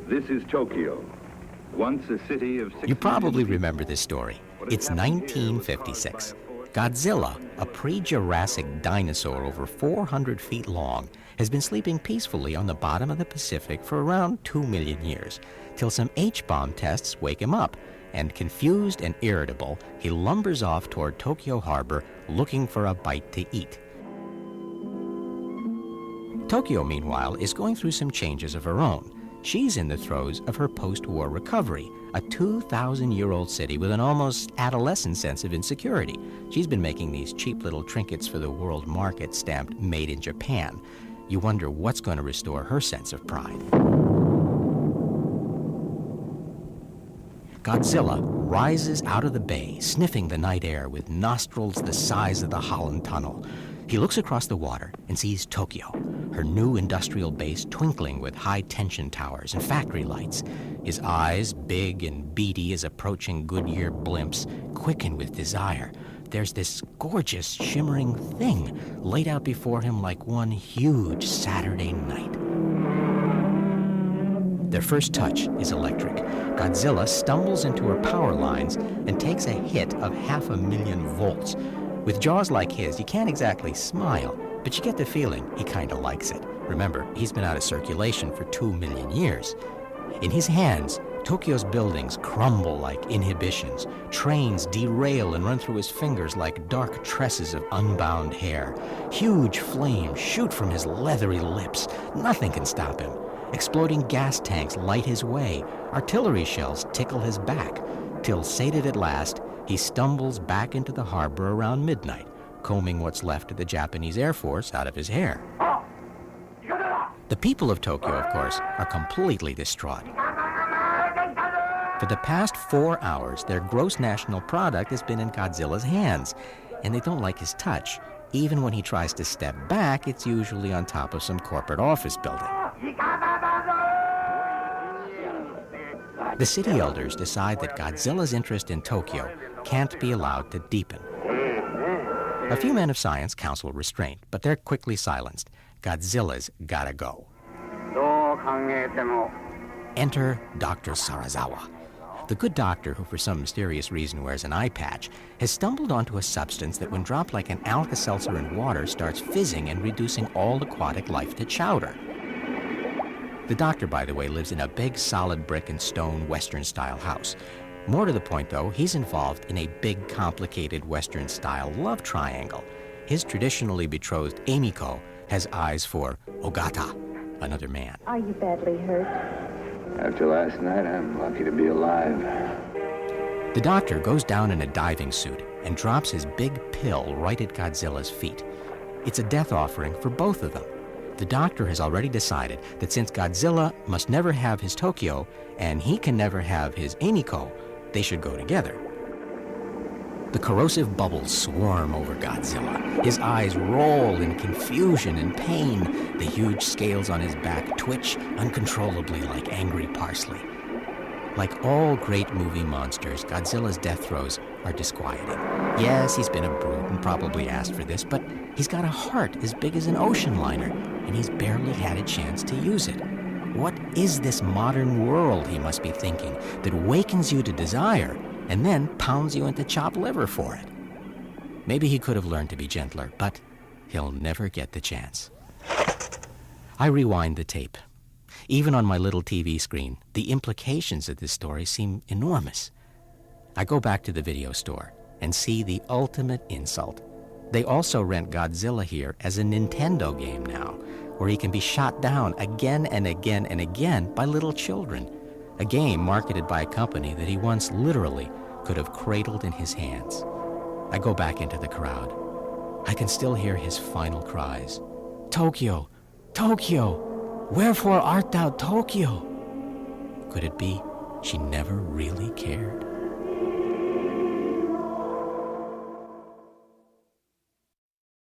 This is Tokyo, once a city of 6 You probably million remember this story. It's 1956. Godzilla, a pre-Jurassic dinosaur over 400 feet long, has been sleeping peacefully on the bottom of the Pacific for around 2 million years, till some H-bomb tests wake him up, and confused and irritable, he lumbers off toward Tokyo Harbor looking for a bite to eat. Tokyo, meanwhile, is going through some changes of her own. She's in the throes of her post-war recovery, a 2,000-year-old city with an almost adolescent sense of insecurity. She's been making these cheap little trinkets for the world market stamped Made in Japan. You wonder what's going to restore her sense of pride. Godzilla rises out of the bay, sniffing the night air with nostrils the size of the Holland Tunnel. He looks across the water and sees Tokyo, her new industrial base twinkling with high-tension towers and factory lights. His eyes, big and beady as approaching Goodyear blimps, quicken with desire. There's this gorgeous, shimmering thing laid out before him like one huge Saturday night. Their first touch is electric. Godzilla stumbles into her power lines and takes a hit of 500,000 volts. With jaws like his, you can't exactly smile, but you get the feeling he kind of likes it. Remember, he's been out of circulation for 2 million years. In his hands, Tokyo's buildings crumble like inhibitions. Trains derail and run through his fingers like dark tresses of unbound hair. Huge flames shoot from his leathery lips. Nothing can stop him. Exploding gas tanks light his way. Artillery shells tickle his back. Till, sated at last, he stumbles back into the harbor around midnight, combing what's left of the Japanese Air Force out of his hair. The people of Tokyo, of course, are completely distraught. For the past 4 hours, their gross national product has been in Godzilla's hands, and they don't like his touch. Even when he tries to step back, it's usually on top of some corporate office building. The city elders decide that Godzilla's interest in Tokyo can't be allowed to deepen. A few men of science counsel restraint, but they're quickly silenced. Godzilla's gotta go. Enter Dr. Sarazawa. The good doctor, who for some mysterious reason wears an eye patch, has stumbled onto a substance that when dropped like an Alka-Seltzer in water starts fizzing and reducing all aquatic life to chowder. The doctor, by the way, lives in a big solid brick and stone Western-style house. More to the point, though, he's involved in a big, complicated Western-style love triangle. His traditionally betrothed Emiko has eyes for Ogata, another man. Are you badly hurt? After last night, I'm lucky to be alive. The doctor goes down in a diving suit and drops his big pill right at Godzilla's feet. It's a death offering for both of them. The doctor has already decided that since Godzilla must never have his Tokyo and he can never have his Emiko, they should go together. The corrosive bubbles swarm over Godzilla. His eyes roll in confusion and pain. The huge scales on his back twitch uncontrollably like angry parsley. Like all great movie monsters, Godzilla's death throes are disquieting. Yes, he's been a brute and probably asked for this, but he's got a heart as big as an ocean liner, and he's barely had a chance to use it. What is this modern world, he must be thinking, that wakens you to desire and then pounds you into chopped liver for it? Maybe he could have learned to be gentler, but he'll never get the chance. I rewind the tape. Even on my little TV screen, the implications of this story seem enormous. I go back to the video store and see the ultimate insult. They also rent Godzilla here as a Nintendo game now, where he can be shot down again and again and again by little children. A game marketed by a company that he once literally could have cradled in his hands. I go back into the crowd. I can still hear his final cries. Tokyo! Tokyo! Wherefore art thou, Tokyo? Could it be she never really cared?